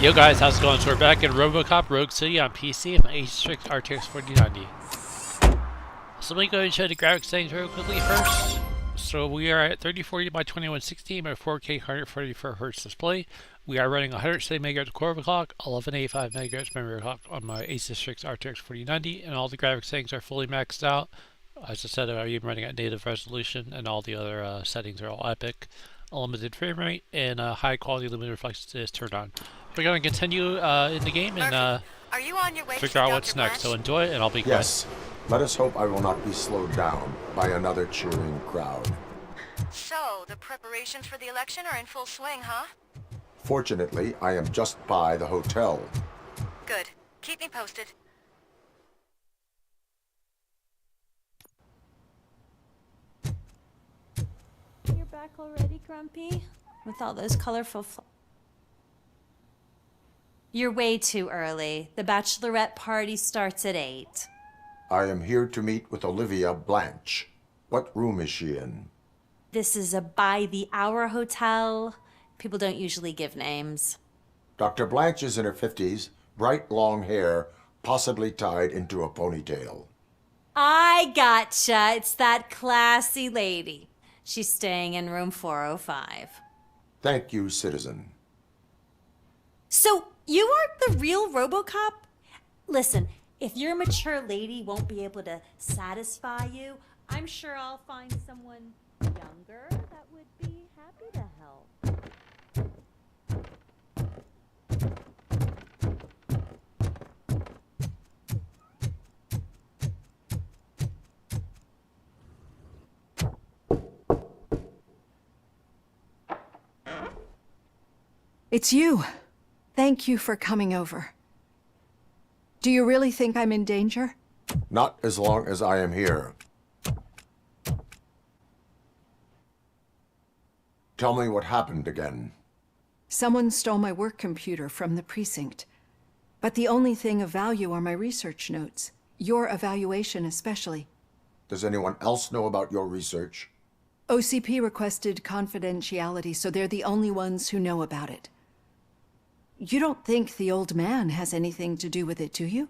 Yo guys, how's it going? So we're back in RoboCop Rogue City on PC with my Acer Strix RTX 4090. So let me go ahead and show the graphics settings real quickly first. So we are at 3040 by 2160 by 4K 144 Hertz display. We are running 170 MHz core clock, 1185 MHz memory clock on my Acer Strix RTX 4090, and all the graphics settings are fully maxed out. As I said, I'm running at native resolution, and all the other settings are all epic. Unlimited frame rate and high quality lumen reflex is turned on. We're going to continue in the game and are you on your way figure out what's next. So enjoy it, and I'll be quiet. Yes. Let us hope I will not be slowed down by another cheering crowd. So, the preparations for the election are in full swing, huh? Fortunately, I am just by the hotel. Good. Keep me posted. You're back already, Grumpy? With all those colorful You're way too early. The bachelorette party starts at 8. I am here to meet with Olivia Blanche. What room is she in? This is a by-the-hour hotel. People don't usually give names. Dr. Blanche is in her 50s, bright long hair, possibly tied into a ponytail. I gotcha. It's that classy lady. She's staying in room 405. Thank you, citizen. So, you are the real RoboCop? Listen, if your mature lady won't be able to satisfy you, I'm sure I'll find someone younger that would be happy to help. It's you. Thank you for coming over. Do you really think I'm in danger? Not as long as I am here. Tell me what happened again. Someone stole my work computer from the precinct. But the only thing of value are my research notes. Your evaluation especially. Does anyone else know about your research? OCP requested confidentiality, so they're the only ones who know about it. You don't think the old man has anything to do with it, do you?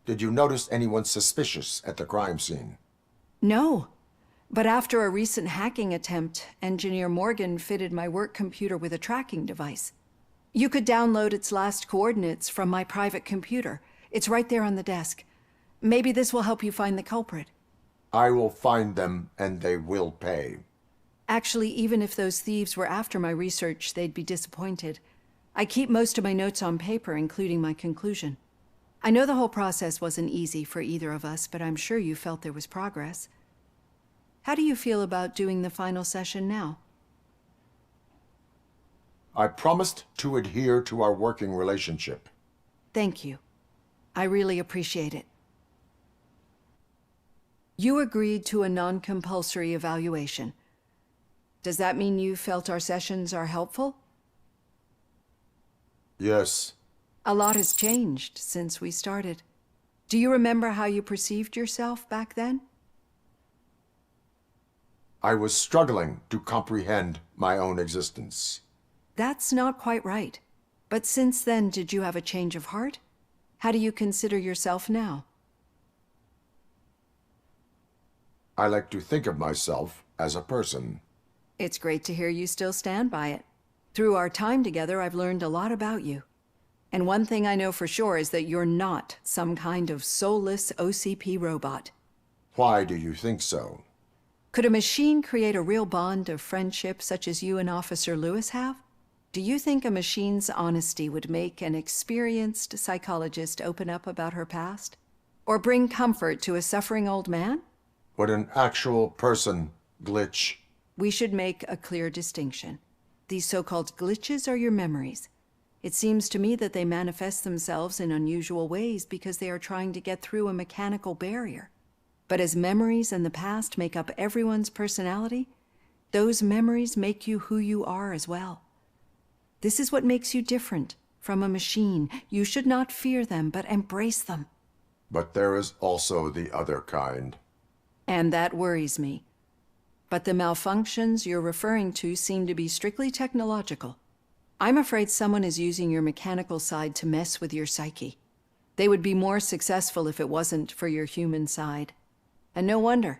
Did you notice anyone suspicious at the crime scene? No. But after a recent hacking attempt, Engineer Morgan fitted my work computer with a tracking device. You could download its last coordinates from my private computer. It's right there on the desk. Maybe this will help you find the culprit. I will find them, and they will pay. Actually, even if those thieves were after my research, they'd be disappointed. I keep most of my notes on paper, including my conclusion. I know the whole process wasn't easy for either of us, but I'm sure you felt there was progress. How do you feel about doing the final session now? I promised to adhere to our working relationship. Thank you. I really appreciate it. You agreed to a non-compulsory evaluation. Does that mean you felt our sessions are helpful? Yes. A lot has changed since we started. Do you remember how you perceived yourself back then? I was struggling to comprehend my own existence. That's not quite right. But since then, did you have a change of heart? How do you consider yourself now? I like to think of myself as a person. It's great to hear you still stand by it. Through our time together, I've learned a lot about you. And one thing I know for sure is that you're not some kind of soulless OCP robot. Why do you think so? Could a machine create a real bond of friendship such as you and Officer Lewis have? Do you think a machine's honesty would make an experienced psychologist open up about her past? Or bring comfort to a suffering old man? Would an actual person glitch? We should make a clear distinction. These so-called glitches are your memories. It seems to me that they manifest themselves in unusual ways because they are trying to get through a mechanical barrier. But as memories in the past make up everyone's personality, those memories make you who you are as well. This is what makes you different from a machine. You should not fear them, but embrace them. But there is also the other kind. And that worries me. But the malfunctions you're referring to seem to be strictly technological. I'm afraid someone is using your mechanical side to mess with your psyche. They would be more successful if it wasn't for your human side. And no wonder.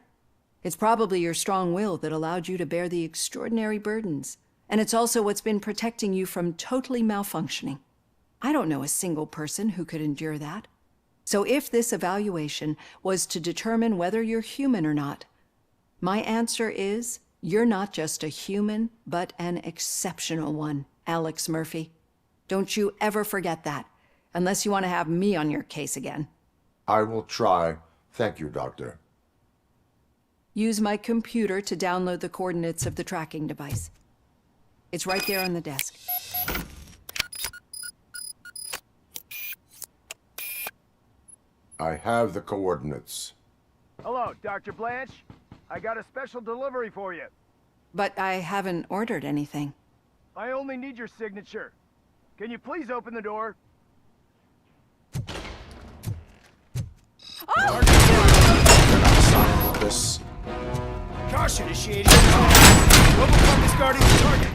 It's probably your strong will that allowed you to bear the extraordinary burdens. And it's also what's been protecting you from totally malfunctioning. I don't know a single person who could endure that. So if this evaluation was to determine whether you're human or not, my answer is you're not just a human, but an exceptional one, Alex Murphy. Don't you ever forget that, unless you want to have me on your case again. I will try. Thank you, Doctor. Use my computer to download the coordinates of the tracking device. It's right there on the desk. I have the coordinates. Hello, Dr. Blanche. I got a special delivery for you. But I haven't ordered anything. I only need your signature. Can you please open the door? Sign this. Caution initiated. RoboCop is guarding the target.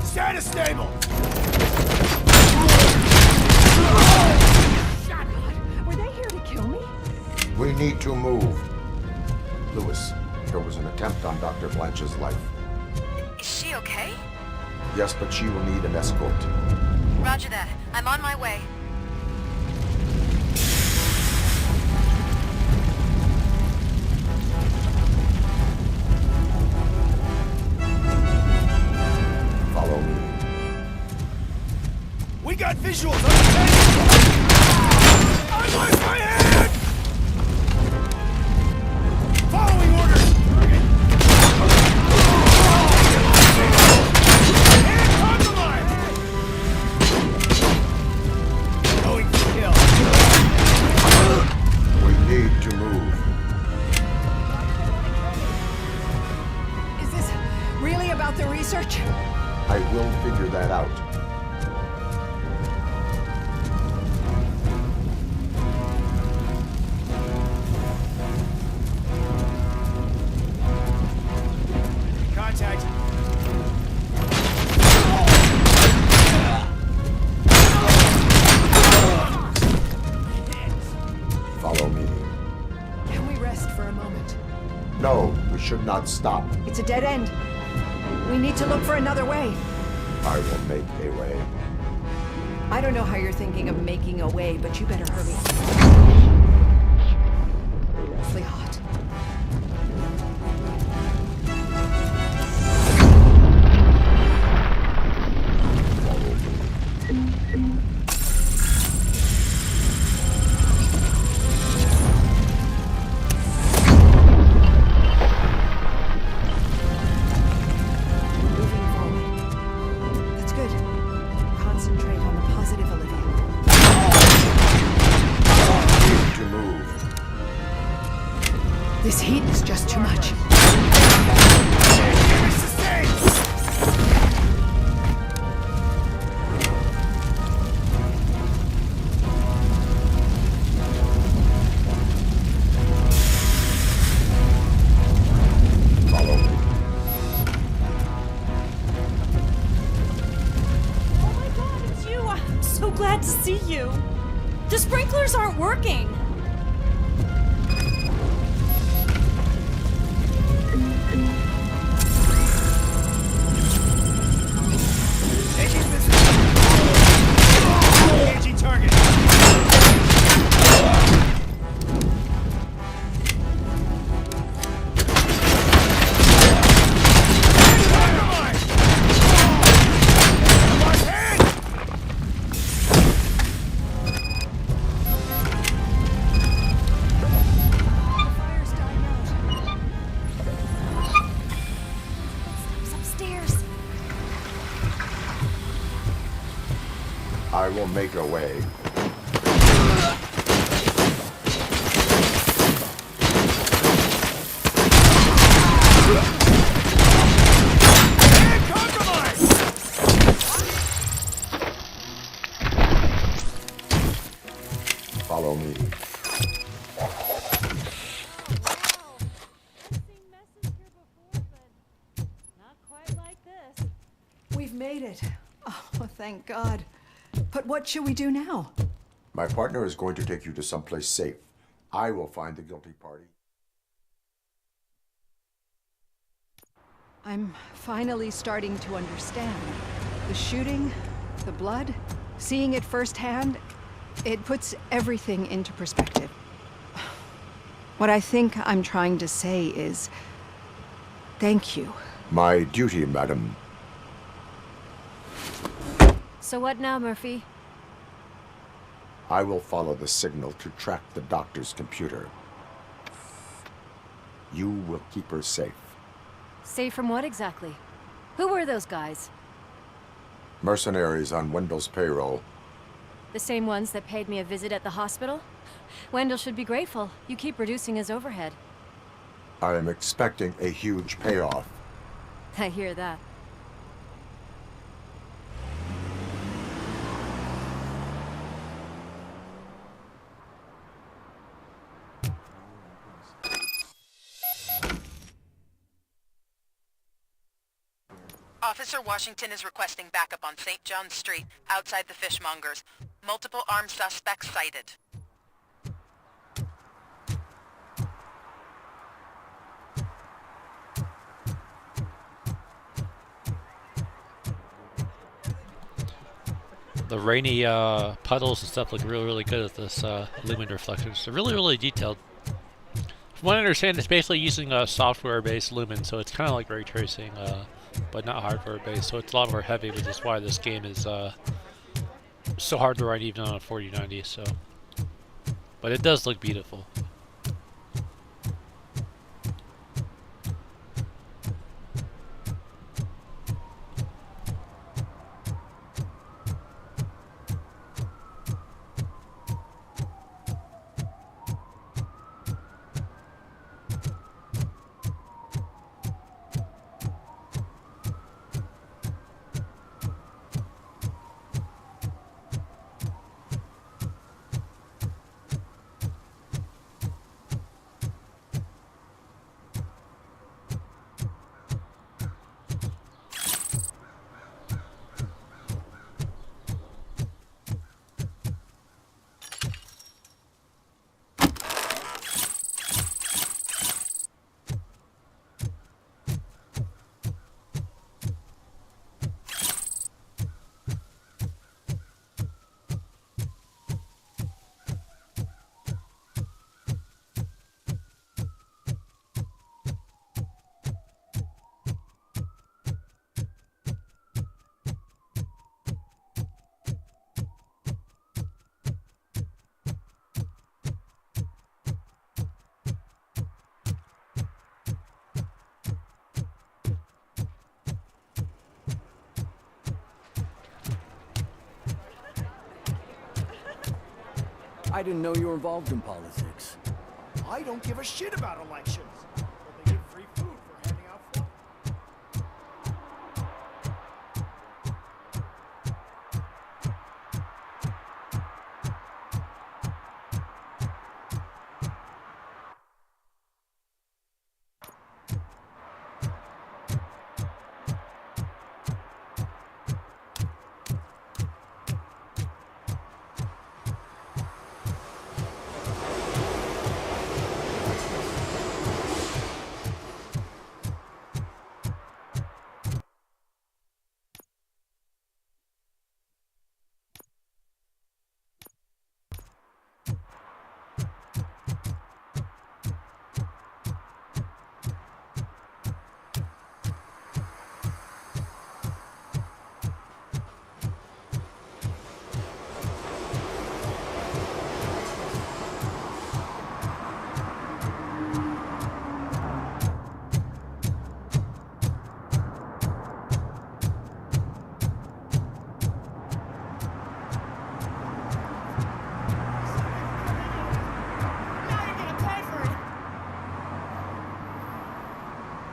Status stable. Were they here to kill me? We need to move. Lewis, there was an attempt on Dr. Blanche's life. Is she okay? Yes, but she will need an escort. Roger that. I'm on my way. Follow me. We got visuals on the tank. I lost my hand! Following orders! Hand compromised! Going for kill. We need to move. Is this really about the research? I will figure that out. Contact. Follow me. Can we rest for a moment? No, we should not stop. It's a dead end. We need to look for another way. I will make a way. I don't know how you're thinking of making a way, but you better hurry. Awfully hot. Moving forward. That's good. Concentrate on the positive, Olivia. Need to move. This heat is just too much. Follow me. Oh my god, it's you! I'm so glad to see you. The sprinklers aren't working. Engine business. Engine target. Compromised. Lost hand. Fire's dying out. It's upstairs. I will make a way. Hand compromised. Follow me. Wow. I've seen messes here before, but not quite like this. We've made it. Oh, thank God. But what should we do now? My partner is going to take you to someplace safe. I will find the guilty party. I'm finally starting to understand. The shooting, the blood, seeing it firsthand, it puts everything into perspective. What I think I'm trying to say is, thank you. My duty, madam. So what now, Murphy? I will follow the signal to track the doctor's computer. You will keep her safe. Safe from what exactly? Who were those guys? Mercenaries on Wendell's payroll. The same ones that paid me a visit at the hospital? Wendell should be grateful. You keep reducing his overhead. I am expecting a huge payoff. I hear that. Officer Washington is requesting backup on St. John Street, outside the fishmongers. Multiple armed suspects sighted. The rainy puddles and stuff look really, really good with this lumen reflectors. They're really, really detailed. From what I understand, it's basically using a software-based lumen, so it's kind of like ray tracing, but not hardware-based. So it's a lot more heavy, which is why this game is so hard to run even on a 4090. So, but it does look beautiful. I didn't know you were involved in politics. I don't give a shit about elections. But they give free food for handing out food.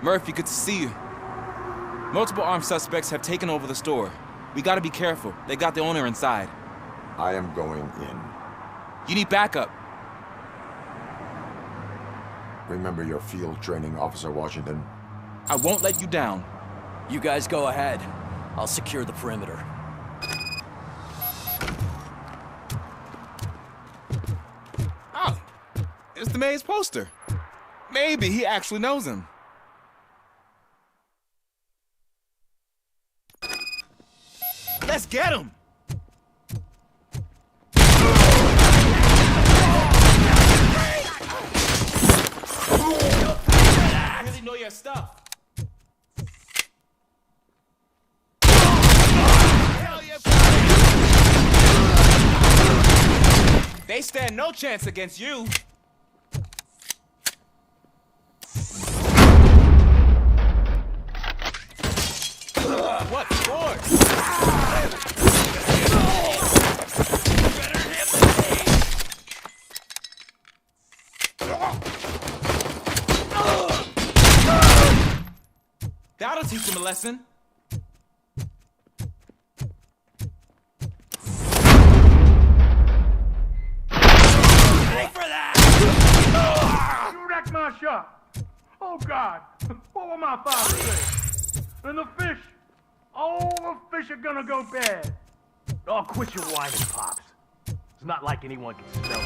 Murphy, good to see you. Multiple armed suspects have taken over the store. We gotta be careful. They got the owner inside. I am going in. You need backup. Remember your field training, Officer Washington. I won't let you down. You guys go ahead. I'll secure the perimeter. Oh, it's the mayor's poster. Maybe he actually knows him. Let's get him! I really know your stuff. They stand no chance against you. What for? That'll teach him a lesson. You wrecked my shop. Oh, God. What will my father say? And the fish. Oh, the fish are gonna go bad. Oh, quit your whining, Pops. It's not like anyone can smell it.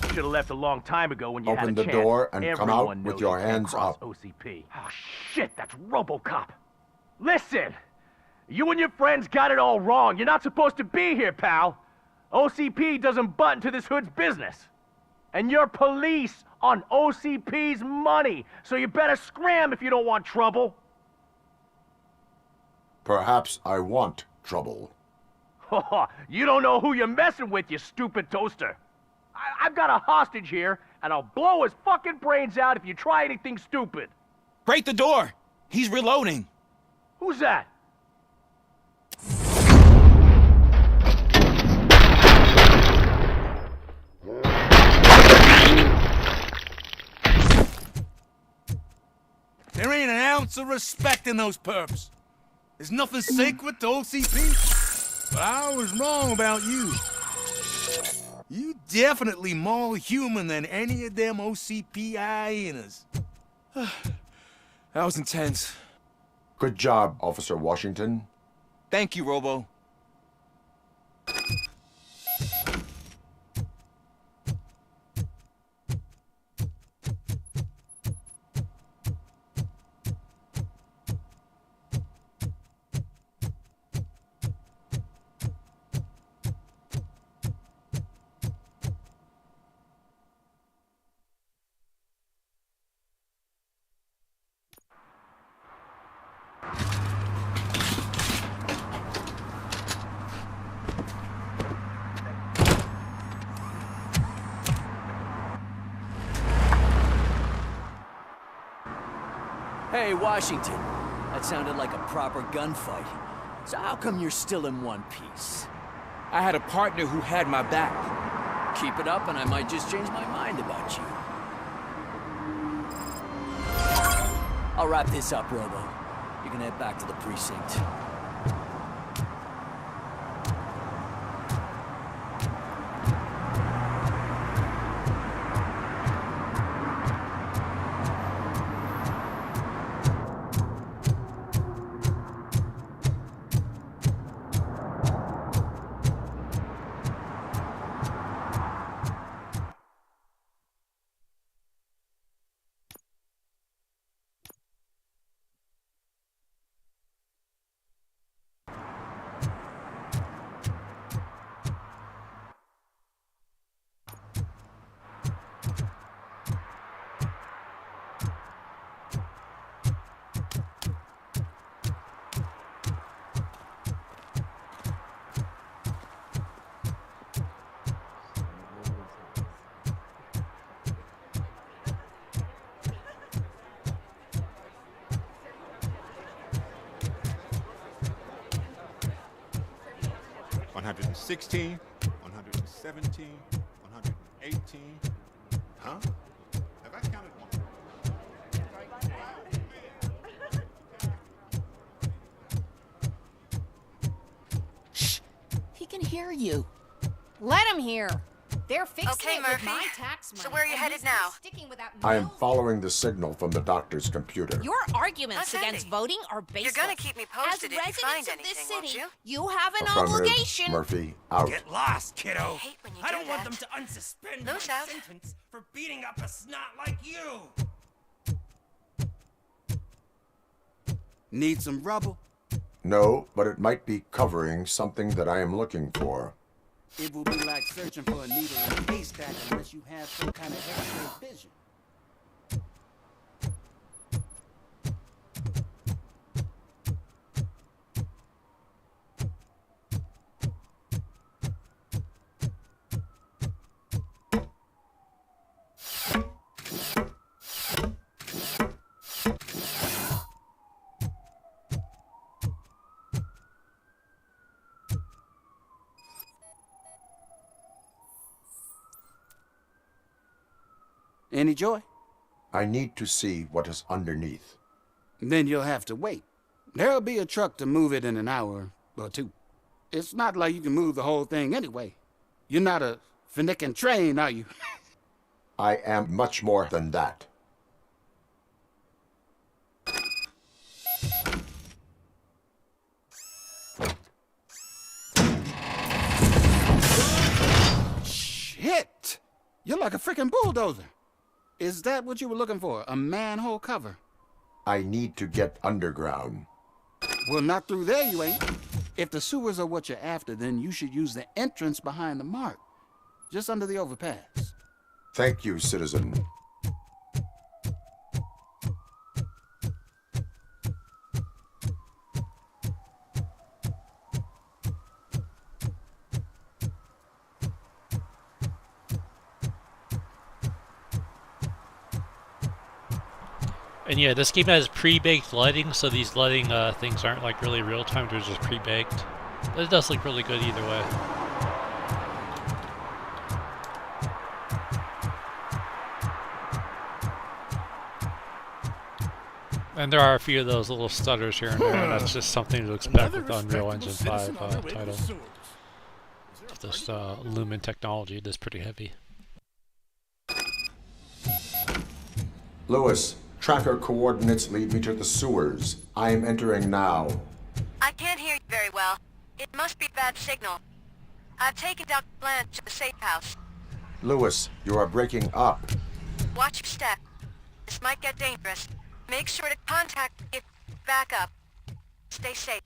Should have left a long time ago when you Open had a the chance. door and come out Everyone with knows your you can't hands cross up. OCP. Oh, shit, that's RoboCop. Listen, you and your friends got it all wrong. You're not supposed to be here, pal. OCP doesn't butt into this hood's business. And you're police on OCP's money, so you better scram if you don't want trouble. Perhaps I want trouble. You don't know who you're messing with, you stupid toaster. I've got a hostage here, and I'll blow his fucking brains out if you try anything stupid. Break the door! He's reloading. Who's that? There ain't an ounce of respect in those perps. There's nothing sacred to OCP. But I was wrong about you. You definitely more human than any of them OCP hyenas. That was intense. Good job, Officer Washington. Thank you, Robo. Hey, Washington. That sounded like a proper gunfight. So how come you're still in one piece? I had a partner who had my back. Keep it up and I might just change my mind about you. I'll wrap this up, Robo. You can head back to the precinct. $116, $117, $118. Huh? Have I counted one? Shh! He can hear you. Let him hear. They're fixing Okay, it Murphy. with my tax money. So where are you and headed he's now? sticking without I am no- following the signal from the doctor's computer. Your arguments That's against handy. voting are baseless. You're gonna keep me posted As if you find residents of this anything, won't city, you? have an Affirmative. obligation. Murphy, out. Get lost, kiddo. I hate when you I do don't want that. them to unsuspend Loose my out. sentence for beating up a snot like you. Need some rubble? No, but it might be covering something that I am looking for. It will be like searching for a needle in a haystack unless you have some kind of X-ray vision. Any joy? I need to see what is underneath. Then you'll have to wait. There'll be a truck to move it in an hour or two. It's not like you can move the whole thing anyway. You're not a finicking train, are you? I am much more than that. Shit! You're like a freaking bulldozer. Is that what you were looking for? A manhole cover? I need to get underground. Well, not through there, you ain't. If the sewers are what you're after, then you should use the entrance behind the mark. Just under the overpass. Thank you, citizen. And yeah, this game has pre-baked lighting, so these lighting things aren't like really real time, they're just pre-baked. But it does look really good either way. And there are a few of those little stutters here and there, and that's just something to expect with the Unreal Engine 5 title. This Lumen technology, it is pretty heavy. Lewis, tracker coordinates lead me to the sewers. I am entering now. I can't hear you very well. It must be a bad signal. I've taken Dr. Blanche to the safe house. Lewis, you are breaking up. Watch your step. This might get dangerous. Make sure to contact me. Back up. Stay safe.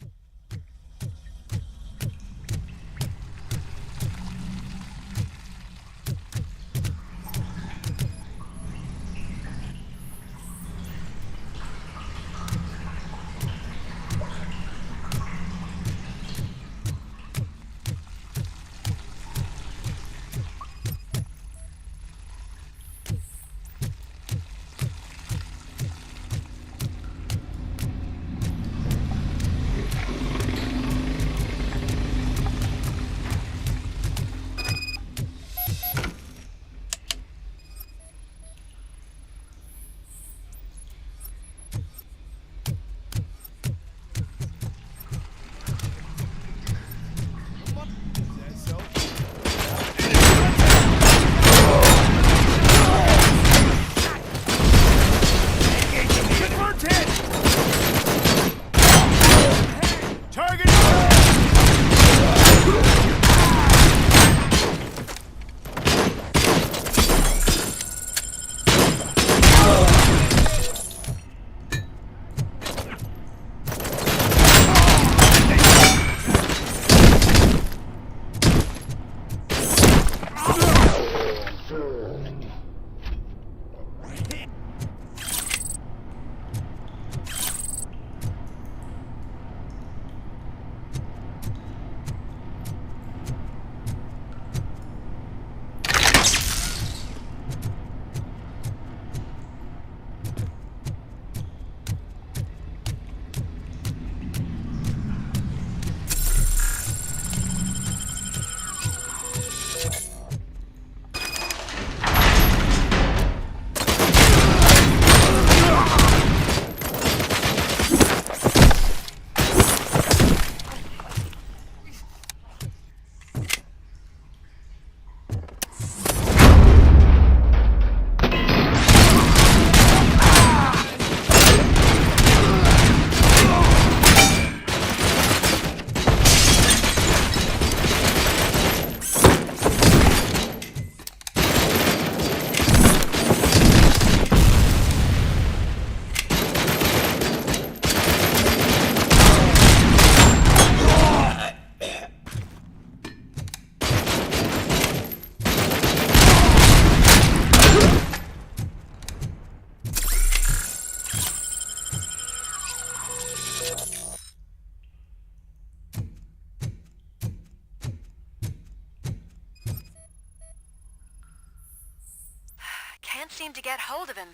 Can't seem to get hold of him.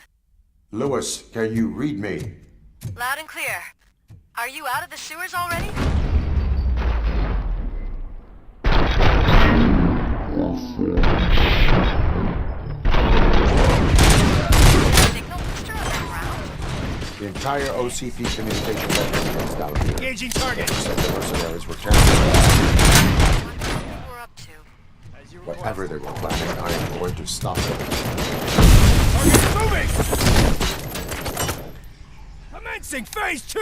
Lewis, can you read me? Loud and clear. Are you out of the sewers already? Signal booster on the ground? The entire OCP communication network is down here. Engaging target. Except the mercenaries were cancelled. We're up to. Whatever they were planning, I am going to stop them. Target's moving! Commencing phase 2!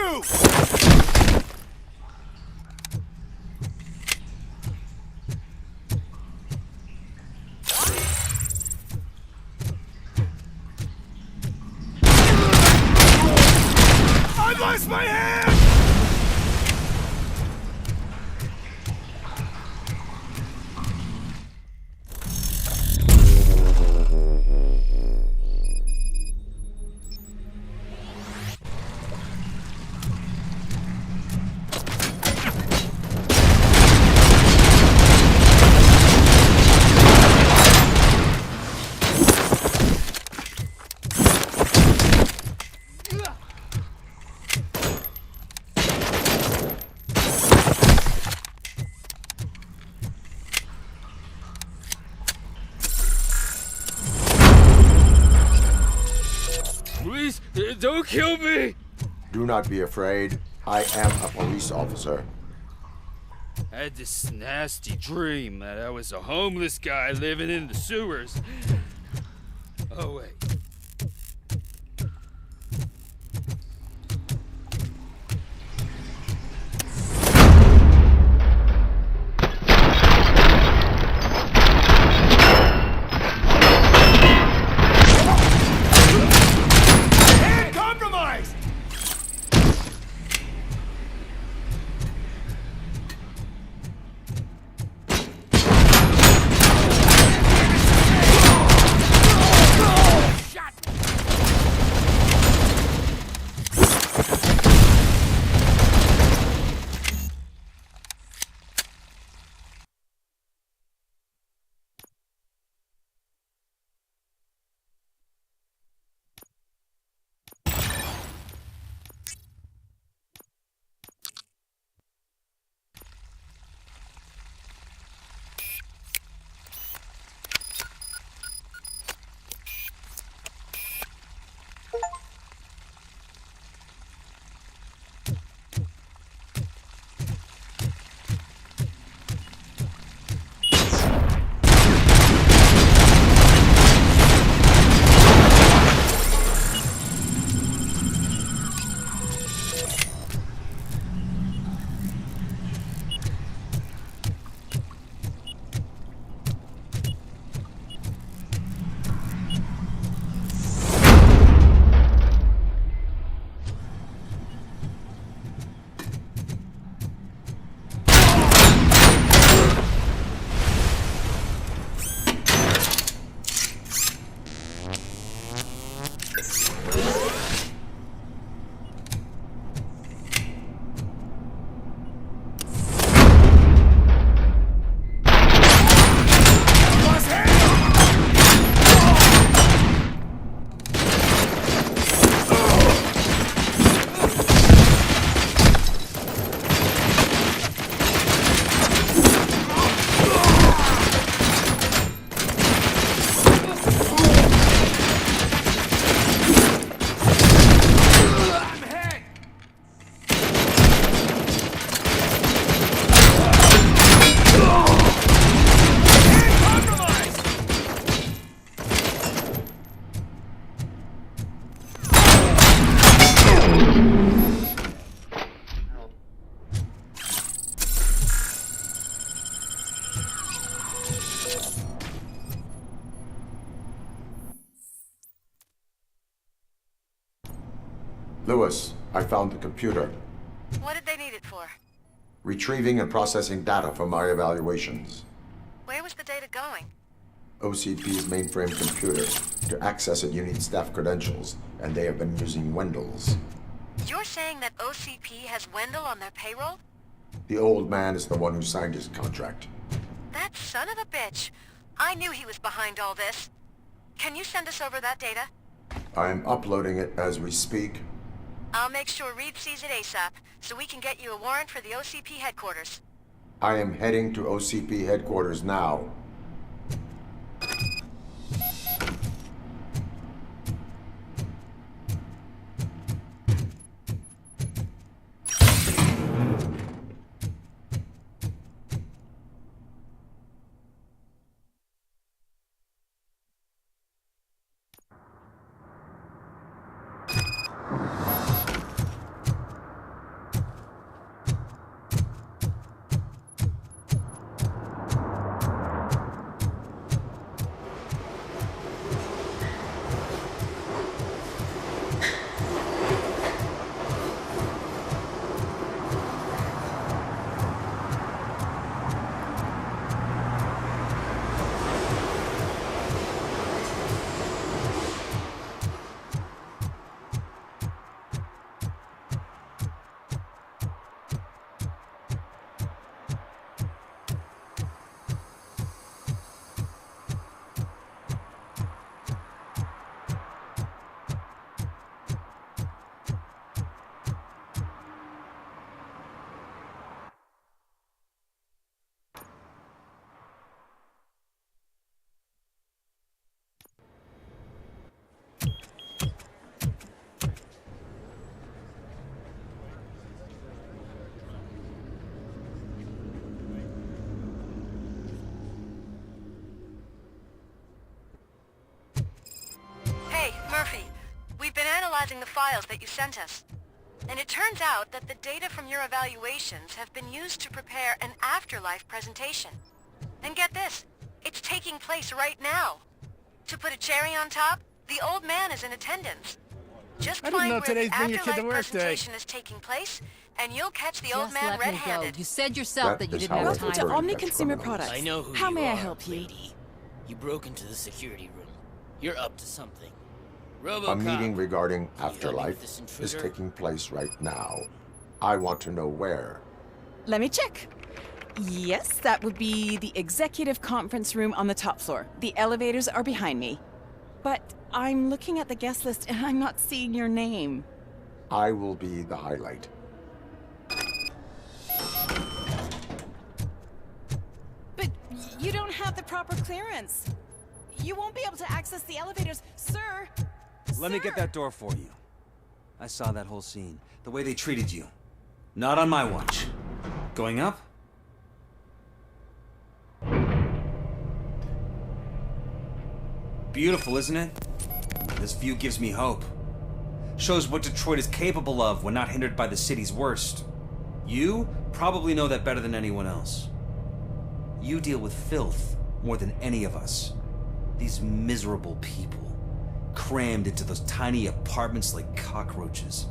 I lost my hand! Please, don't kill me! Do not be afraid. I am a police officer. I had this nasty dream that I was a homeless guy living in the sewers. Oh, wait. Lewis, I found the computer. What did they need it for? Retrieving and processing data from my evaluations. Where was the data going? OCP's mainframe computer. To access it, you need staff credentials, and they have been using Wendell's. You're saying that OCP has Wendell on their payroll? The old man is the one who signed his contract. That son of a bitch. I knew he was behind all this. Can you send us over that data? I'm uploading it as we speak. I'll make sure Reed sees it ASAP, so we can get you a warrant for the OCP headquarters. I am heading to OCP headquarters now. Murphy, we've been analyzing the files that you sent us. And it turns out that the data from your evaluations have been used to prepare an afterlife presentation. And get this, it's taking place right now. To put a cherry on top, the old man is in attendance. Just I didn't find know where today's the been your kid afterlife to work day. presentation is taking place, and you'll catch the old Just man let me go. red-handed. You said yourself that you is didn't how have I time. prefer to Omni catch Consumer criminals. Products. I know who How you may I are, help you? lady. You broke into the security room. You're up to something. A RoboCop. meeting regarding Can you help me with afterlife this is intruder? taking place right now. I want to know where. Let me check. Yes, that would be the executive conference room on the top floor. The elevators are behind me. But I'm looking at the guest list and I'm not seeing your name. I will be the highlight. But you don't have the proper clearance. You won't be able to access the elevators, sir. Let me get that door for you. I saw that whole scene. The way they treated you. Not on my watch. Going up? Beautiful, isn't it? This view gives me hope. Shows what Detroit is capable of when not hindered by the city's worst. You probably know that better than anyone else. You deal with filth more than any of us. These miserable people, crammed into those tiny apartments like cockroaches.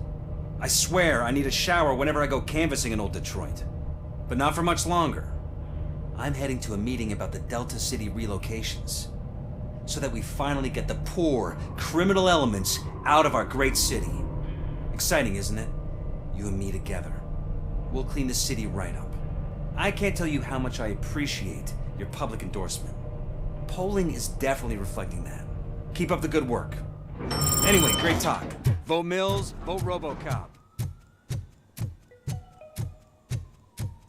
I swear I need a shower whenever I go canvassing in old Detroit. But not for much longer. I'm heading to a meeting about the Delta City relocations, so that we finally get the poor, criminal elements out of our great city. Exciting, isn't it? You and me together. We'll clean the city right up. I can't tell you how much I appreciate your public endorsement. Polling is definitely reflecting that. Keep up the good work. Anyway, great talk. Vote Mills, vote RoboCop.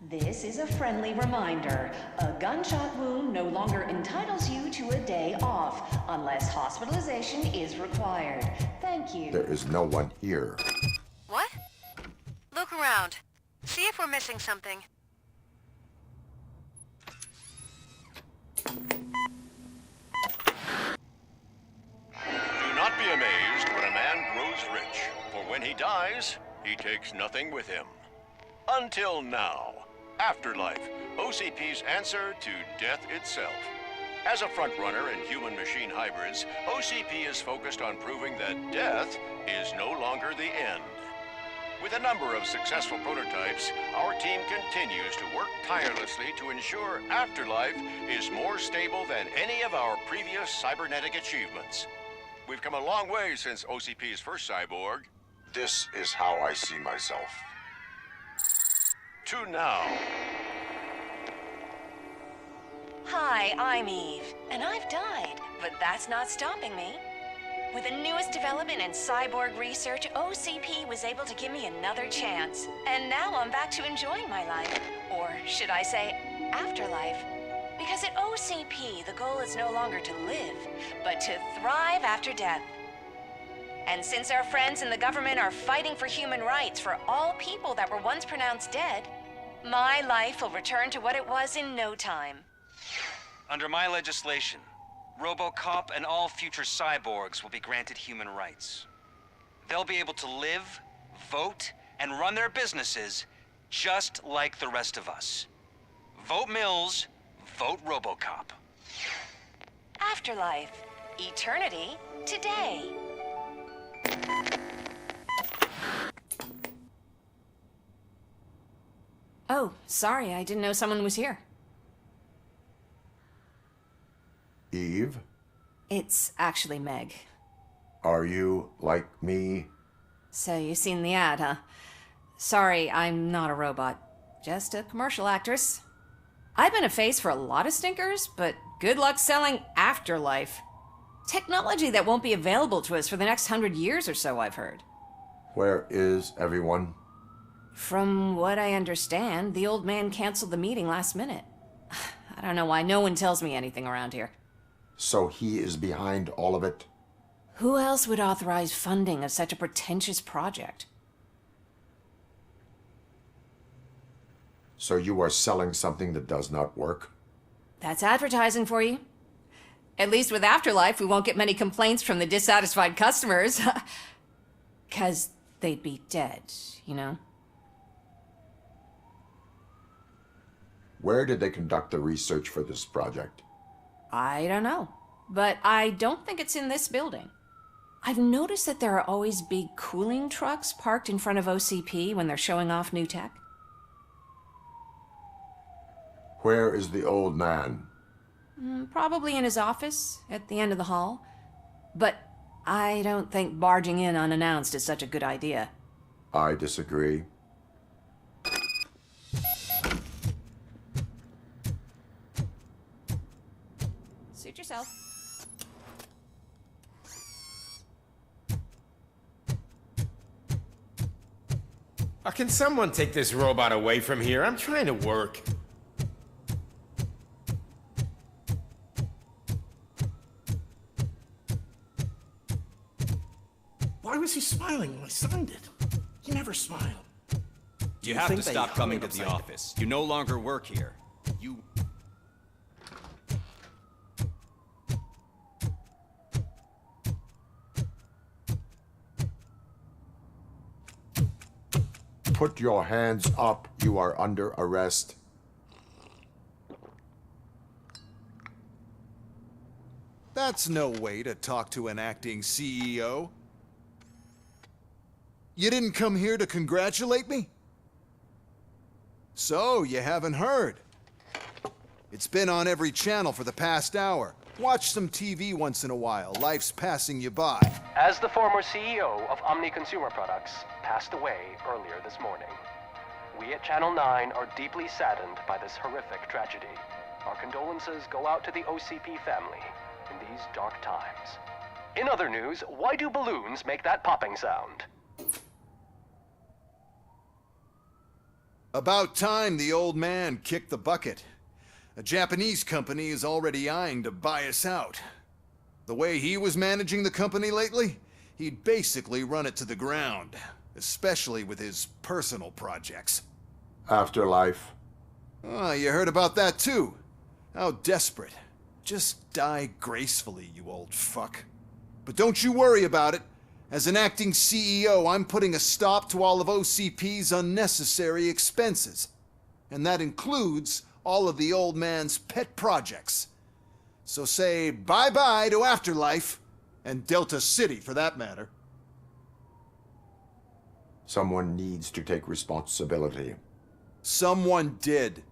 This is a friendly reminder. A gunshot wound no longer entitles you to a day off, unless hospitalization is required. Thank you. There is no one here. What? Look around. See if we're missing something. Do not be amazed when a man grows rich, for when he dies, he takes nothing with him. Until now. Afterlife, OCP's answer to death itself. As a frontrunner in human-machine hybrids, OCP is focused on proving that death is no longer the end. With a number of successful prototypes, our team continues to work tirelessly to ensure Afterlife is more stable than any of our previous cybernetic achievements. We've come a long way since OCP's first cyborg. This is how I see myself. To now. Hi, I'm Eve, and I've died, but that's not stopping me. With the newest development in cyborg research, OCP was able to give me another chance. And now I'm back to enjoying my life. Or should I say, afterlife. Because at OCP, the goal is no longer to live, but to thrive after death. And since our friends in the government are fighting for human rights for all people that were once pronounced dead, my life will return to what it was in no time. Under my legislation, RoboCop and all future cyborgs will be granted human rights. They'll be able to live, vote, and run their businesses just like the rest of us. Vote Mills, vote RoboCop. Afterlife. Eternity. Today. Oh, sorry, I didn't know someone was here. Eve, It's actually Meg. are you like me? So you've seen the ad, huh? Sorry, I'm not a robot. Just a commercial actress. I've been a face for a lot of stinkers, but good luck selling Afterlife. Technology that won't be available to us for the next 100 years or so, I've heard. Where is everyone? From what I understand, the old man canceled the meeting last minute. I don't know why no one tells me anything around here. So he is behind all of it? Who else would authorize funding of such a pretentious project? So you are selling something that does not work? That's advertising for you. At least with Afterlife, we won't get many complaints from the dissatisfied customers. 'Cause they'd be dead, you know? Where did they conduct the research for this project? I don't know. But I don't think it's in this building. I've noticed that there are always big cooling trucks parked in front of OCP when they're showing off new tech. Where is the old man? Probably in his office, at the end of the hall. But I don't think barging in unannounced is such a good idea. I disagree. Suit yourself. Can someone take this robot away from here? I'm trying to work. Why was he smiling when I signed it? He never smiled. You have to stop coming to the office. You no longer work here. You... Put your hands up. You are under arrest. That's no way to talk to an acting CEO. You didn't come here to congratulate me? So, you haven't heard. It's been on every channel for the past hour. Watch some TV once in a while. Life's passing you by. As the former CEO of Omni Consumer Products passed away earlier this morning, we at Channel 9 are deeply saddened by this horrific tragedy. Our condolences go out to the OCP family in these dark times. In other news, why do balloons make that popping sound? About time the old man kicked the bucket. A Japanese company is already eyeing to buy us out. The way he was managing the company lately, he'd basically run it to the ground, especially with his personal projects. Afterlife. Oh, you heard about that too? How desperate. Just die gracefully, you old fuck. But don't you worry about it. As an acting CEO, I'm putting a stop to all of OCP's unnecessary expenses. And that includes all of the old man's pet projects. So say bye-bye to Afterlife, and Delta City for that matter. Someone needs to take responsibility. Someone did.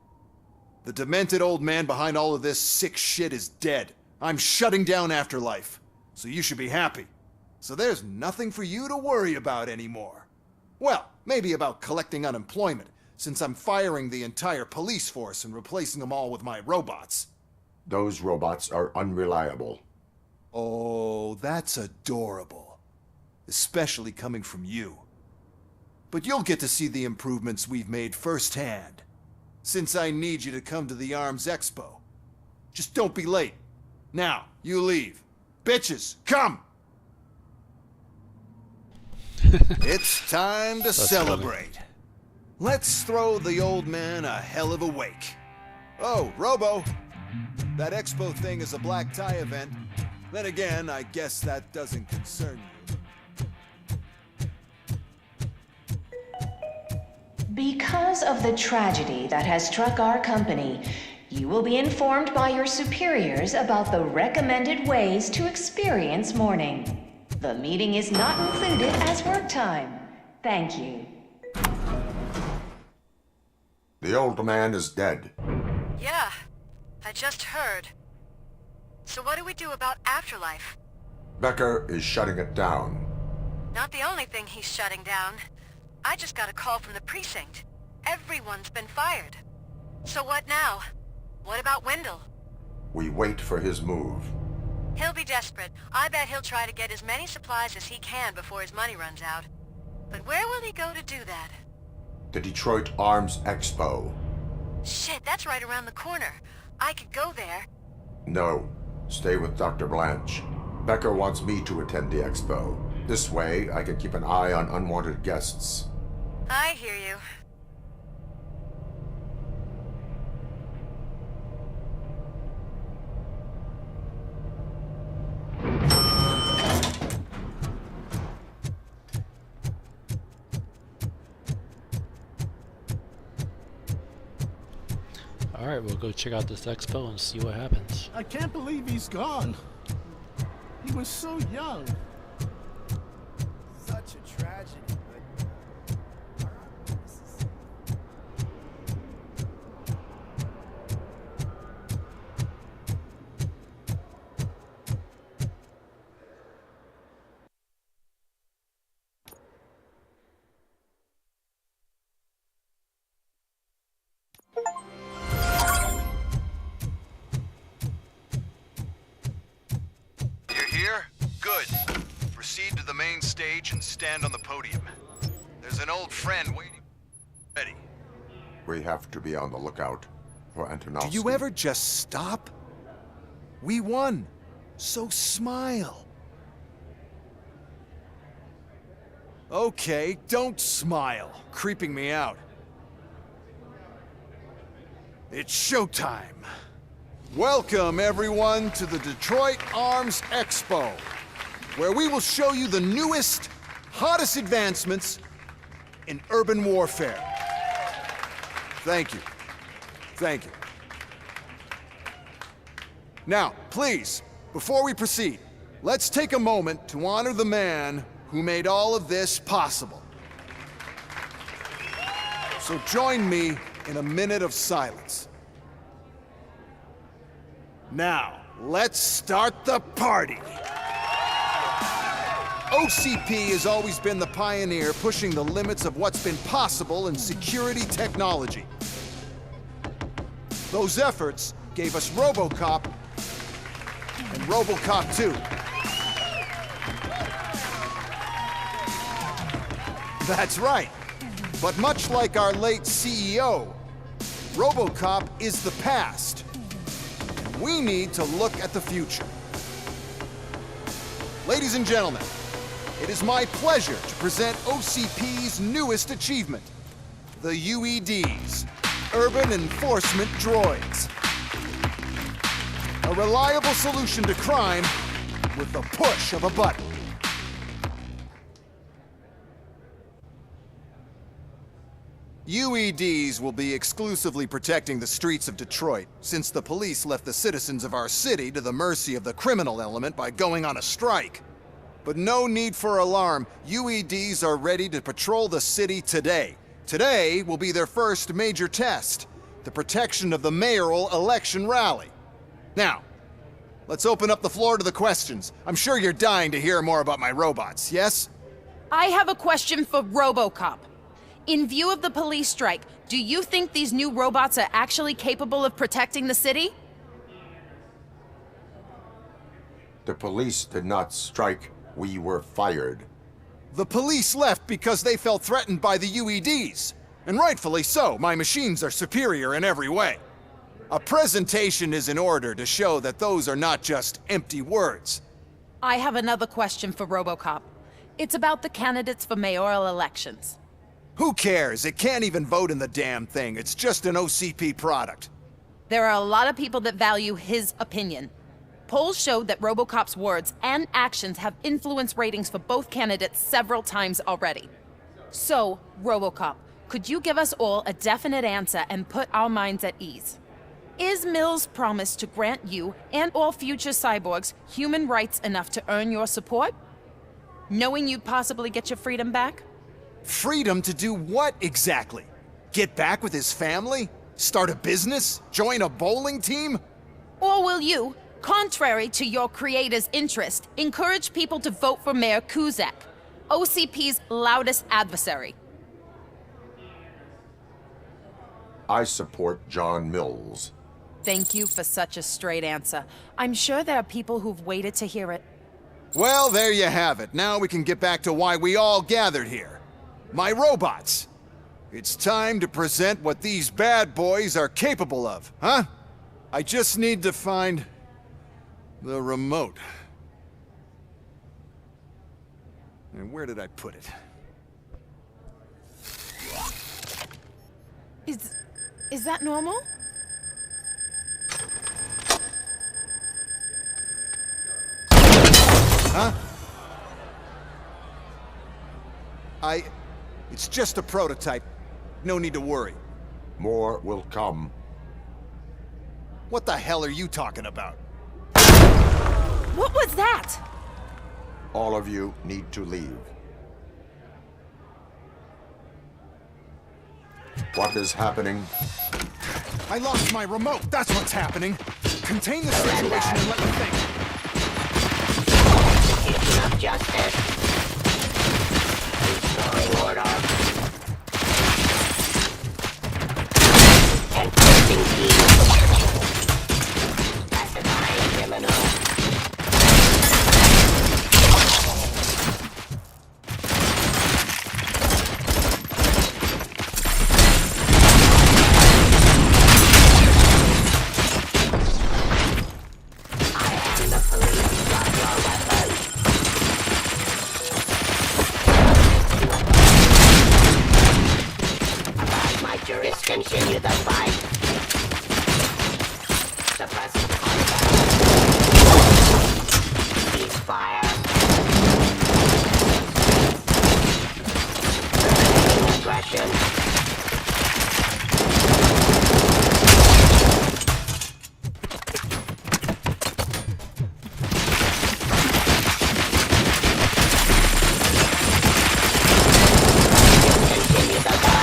The demented old man behind all of this sick shit is dead. I'm shutting down Afterlife, so you should be happy. So there's nothing for you to worry about anymore. Well, maybe about collecting unemployment, since I'm firing the entire police force and replacing them all with my robots. Those robots are unreliable. Oh, that's adorable. Especially coming from you. But you'll get to see the improvements we've made firsthand. Since I need you to come to the ARMS Expo. Just don't be late. Now, you leave. Bitches, come! It's time to celebrate. Funny. Let's throw the old man a hell of a wake. Oh, Robo! That expo thing is a black tie event. Then again, I guess that doesn't concern you. Because of the tragedy that has struck our company, you will be informed by your superiors about the recommended ways to experience mourning. The meeting is not included as work time. Thank you. The old man is dead. Yeah, I just heard. So what do we do about afterlife? Becker is shutting it down. Not the only thing he's shutting down. I just got a call from the precinct. Everyone's been fired. So what now? What about Wendell? We wait for his move. He'll be desperate. I bet he'll try to get as many supplies as he can before his money runs out. But where will he go to do that? The Detroit Arms Expo. Shit, that's right around the corner. I could go there. No. Stay with Dr. Blanche. Becker wants me to attend the expo. This way, I can keep an eye on unwanted guests. I hear you. Alright, we'll go check out this expo and see what happens. I can't believe he's gone. He was so young. Such a tragedy, Here? Good. Proceed to the main stage and stand on the podium. There's an old friend waiting. Ready. We have to be on the lookout for Antonovsky. Do you ever just stop? We won. So smile. Okay, don't smile. Creeping me out. It's showtime. Welcome, everyone, to the Detroit Arms Expo, where we will show you the newest, hottest advancements in urban warfare. Thank you. Thank you. Now, please, before we proceed, let's take a moment to honor the man who made all of this possible. So join me in a minute of silence. Now, let's start the party! OCP has always been the pioneer pushing the limits of what's been possible in security technology. Those efforts gave us RoboCop and RoboCop 2. That's right. But much like our late CEO, RoboCop is the past. We need to look at the future. Ladies and gentlemen, it is my pleasure to present OCP's newest achievement, the UEDs, Urban Enforcement Droids. A reliable solution to crime with the push of a button. UEDs will be exclusively protecting the streets of Detroit, since the police left the citizens of our city to the mercy of the criminal element by going on a strike. But no need for alarm, UEDs are ready to patrol the city today. Today will be their first major test, the protection of the mayoral election rally. Now, let's open up the floor to the questions. I'm sure you're dying to hear more about my robots, yes? I have a question for RoboCop. In view of the police strike, do you think these new robots are actually capable of protecting the city? The police did not strike. We were fired. The police left because they felt threatened by the UEDs. And rightfully so. My machines are superior in every way. A presentation is in order to show that those are not just empty words. I have another question for RoboCop. It's about the candidates for mayoral elections. Who cares? It can't even vote in the damn thing. It's just an OCP product. There are a lot of people that value his opinion. Polls show that RoboCop's words and actions have influenced ratings for both candidates several times already. So, RoboCop, could you give us all a definite answer and put our minds at ease? Is Mills' promise to grant you and all future cyborgs human rights enough to earn your support? Knowing you'd possibly get your freedom back? Freedom to do what exactly? Get back with his family? Start a business? Join a bowling team? Or will you, contrary to your creator's interest, encourage people to vote for Mayor Kuzak, OCP's loudest adversary? I support John Mills. Thank you for such a straight answer. I'm sure there are people who've waited to hear it. Well, there you have it. Now we can get back to why we all gathered here. My robots. It's time to present what these bad boys are capable of, huh? I just need to find the remote. And where did I put it? Is that normal? Huh? It's just a prototype. No need to worry. More will come. What the hell are you talking about? What was that? All of you need to leave. What is happening? I lost my remote. That's what's happening. Contain the situation and let me think. Execution of justice. Restoring order. Enforcing peace. Pacifying criminals. Continue the fight. Suppress cease fire. Aggression. Continue the fight.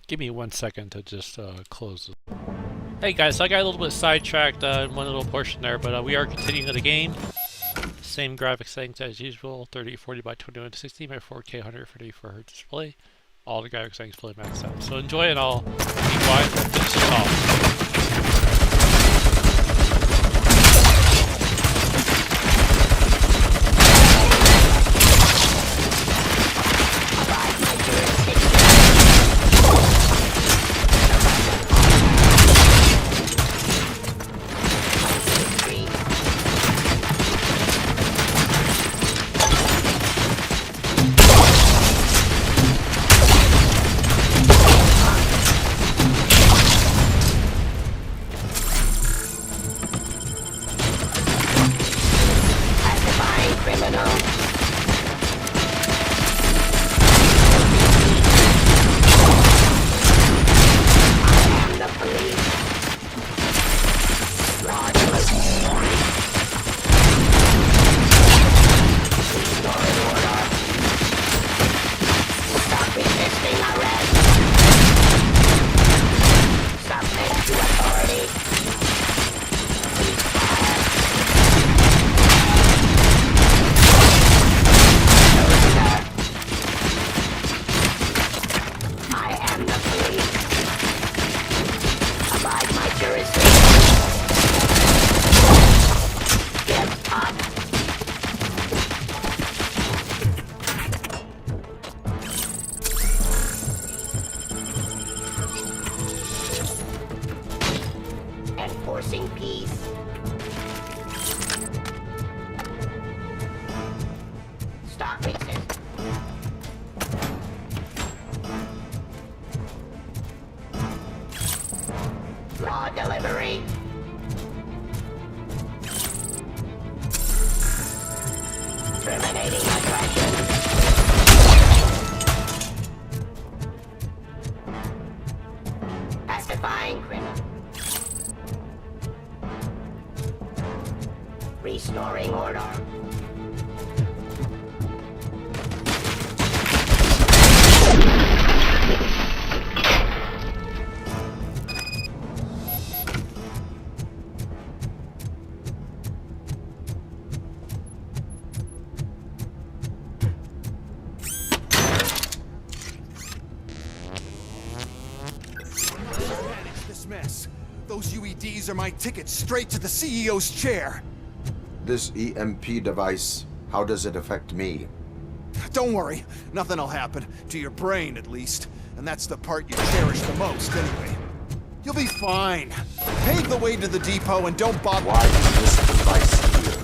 Give me 1 second to just close it. Hey guys, so I got a little bit sidetracked in one little portion there, but we are continuing the game. Same graphics settings as usual, 3040 by 2160 by 4K 144 Hz display. All the graphics settings fully maxed out. So enjoy and I'll be quiet and finish it off. for delivery. Terminating aggression. Pacifying criminal. Restoring order. This mess. Those UEDs are my ticket straight to the CEO's chair. This EMP device, how does it affect me? Don't worry, nothing'll happen. To your brain, at least. And that's the part you cherish the most, anyway. You'll be fine. Pave the way to the depot and don't bother. Why is this device here?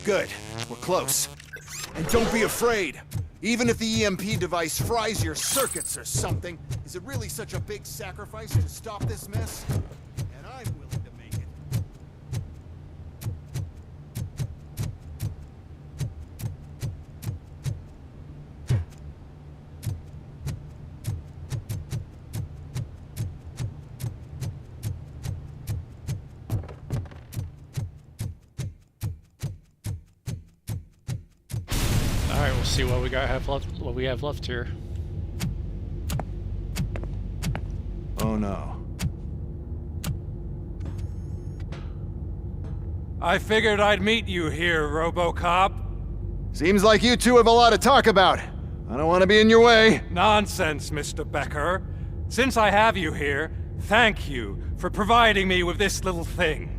Good. We're close. And don't be afraid. Even if the EMP device fries your circuits or something, is it really such a big sacrifice to stop this mess? And I'm willing to make it. All right, we'll see what we have left. What we have left here. Oh no. I figured I'd meet you here, RoboCop. Seems like you two have a lot to talk about. I don't want to be in your way. Nonsense, Mr. Becker. Since I have you here, thank you for providing me with this little thing.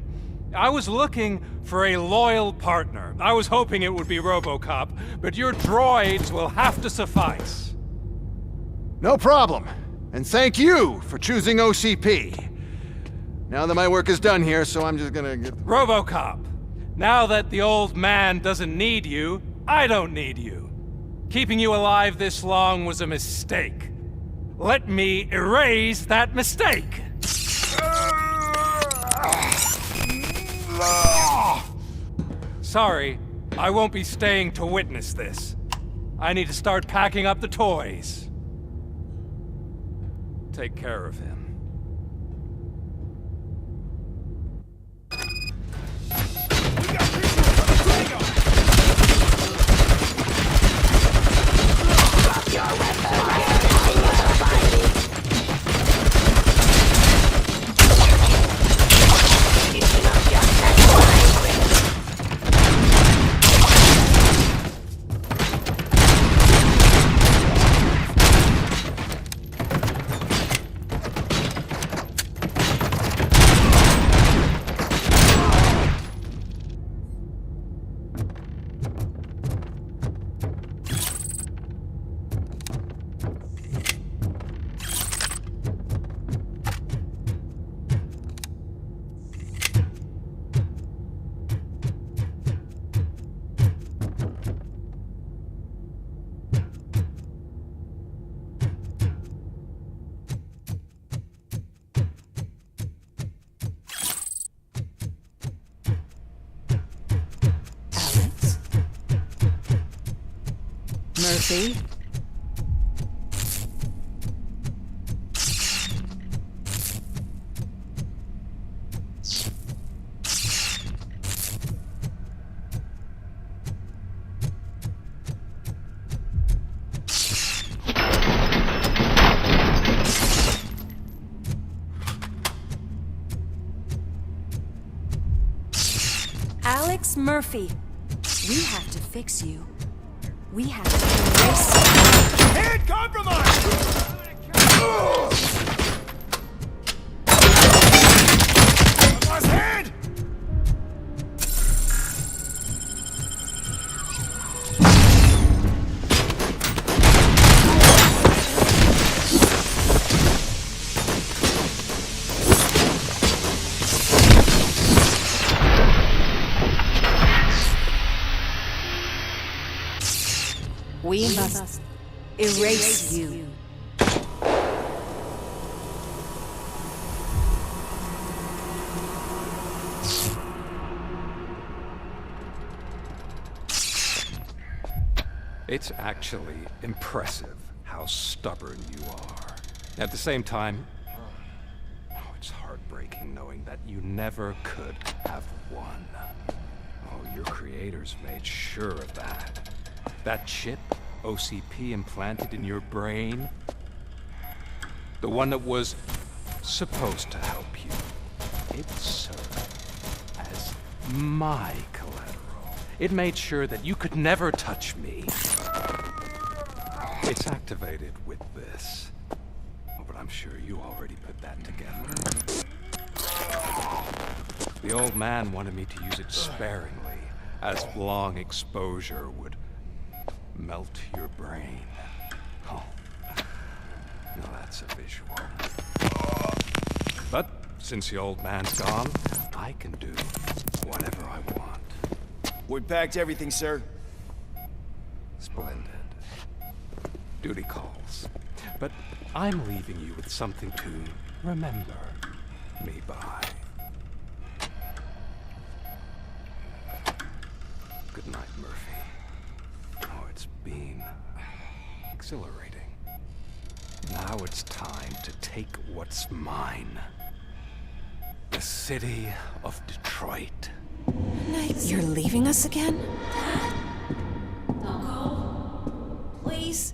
I was looking for a loyal partner. I was hoping it would be RoboCop, but your droids will have to suffice. No problem. And thank you for choosing OCP. Now that my work is done here, so I'm just gonna get... RoboCop, now that the old man doesn't need you, I don't need you. Keeping you alive this long was a mistake. Let me erase that mistake. Sorry, I won't be staying to witness this. I need to start packing up the toys. Take care of him. Murphy? Alex Murphy, we have to fix you. We have to erase you. Head compromise! Lost head! We must erase you. It's actually impressive how stubborn you are. At the same time, it's heartbreaking knowing that you never could have won. Oh, your creators made sure of that. That chip OCP implanted in your brain, the one that was supposed to help you, it served as my collateral. It made sure that you could never touch me. It's activated with this. Oh, but I'm sure you already put that together. The old man wanted me to use it sparingly, as long exposure would melt your brain. Oh, now that's a visual. But since the old man's gone, I can do whatever I want. We packed everything, sir. Splendid. Duty calls. But I'm leaving you with something to remember me by. Good night, Murphy. Oh, it's been exhilarating. Now it's time to take what's mine. The city of Detroit. You're leaving us again? Don't go. Please.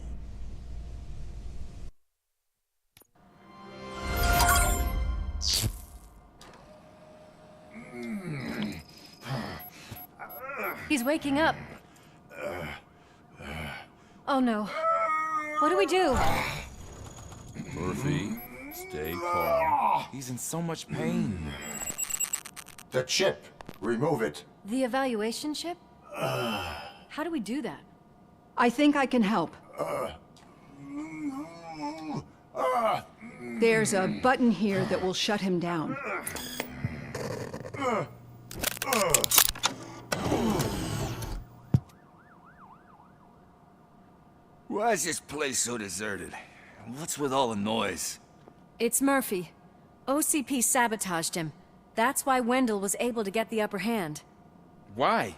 He's waking up. Oh no. What do we do? Murphy, stay calm. He's in so much pain. The chip. Remove it. The evaluation chip? How do we do that? I think I can help. There's a button here that will shut him down. Why is this place so deserted? What's with all the noise? It's Murphy. OCP sabotaged him. That's why Wendell was able to get the upper hand. Why?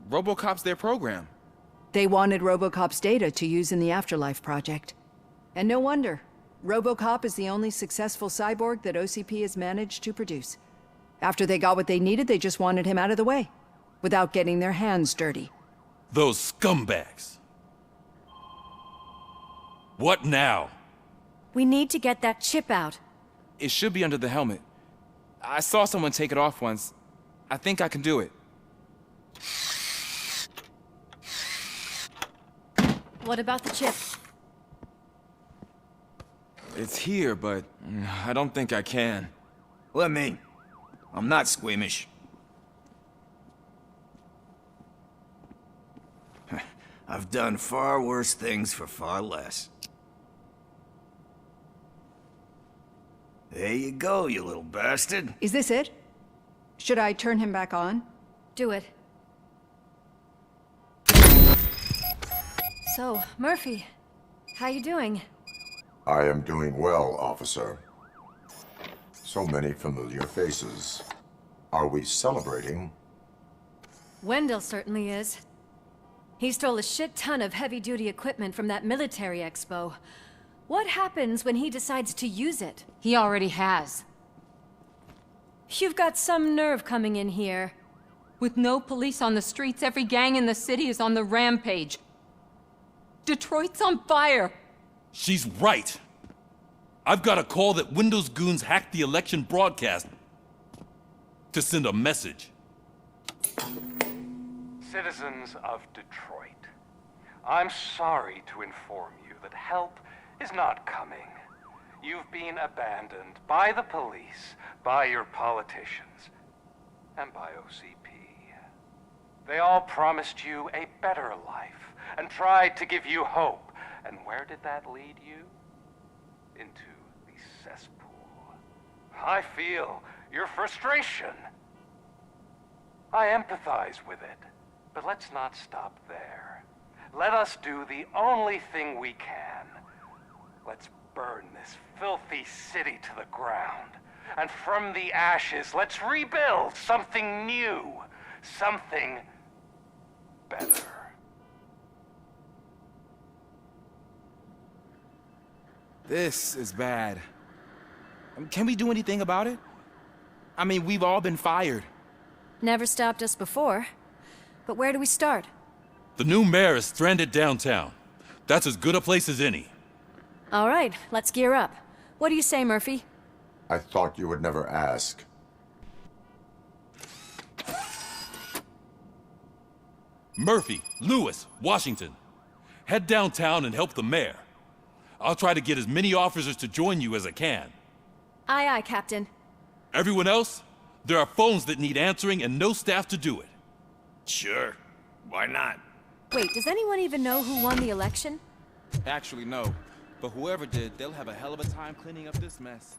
RoboCop's their program. They wanted RoboCop's data to use in the Afterlife project. And no wonder. RoboCop is the only successful cyborg that OCP has managed to produce. After they got what they needed, they just wanted him out of the way, without getting their hands dirty. Those scumbags. What now? We need to get that chip out. It should be under the helmet. I saw someone take it off once. I think I can do it. What about the chip? It's here, but I don't think I can. Let me. I'm not squeamish. I've done far worse things for far less. There you go, you little bastard. Is this it? Should I turn him back on? Do it. So, Murphy, how you doing? I am doing well, officer. So many familiar faces. Are we celebrating? Wendell certainly is. He stole a shit ton of heavy-duty equipment from that military expo. What happens when he decides to use it? He already has. You've got some nerve coming in here. With no police on the streets, every gang in the city is on the rampage. Detroit's on fire! She's right. I've got a call that Windows goons hacked the election broadcast to send a message. Citizens of Detroit, I'm sorry to inform you that help is not coming. You've been abandoned by the police, by your politicians, and by OCP. They all promised you a better life and tried to give you hope. And where did that lead you? Into the cesspool. I feel your frustration. I empathize with it, but let's not stop there. Let us do the only thing we can. Let's burn this filthy city to the ground. And from the ashes, let's rebuild something new. Something better. This is bad. Can we do anything about it? I mean, we've all been fired. Never stopped us before. But where do we start? The new mayor is stranded downtown. That's as good a place as any. All right, let's gear up. What do you say, Murphy? I thought you would never ask. Murphy, Lewis, Washington. Head downtown and help the mayor. I'll try to get as many officers to join you as I can. Aye, aye, Captain. Everyone else? There are phones that need answering and no staff to do it. Sure. Why not? Wait, does anyone even know who won the election? Actually, no. But whoever did, they'll have a hell of a time cleaning up this mess.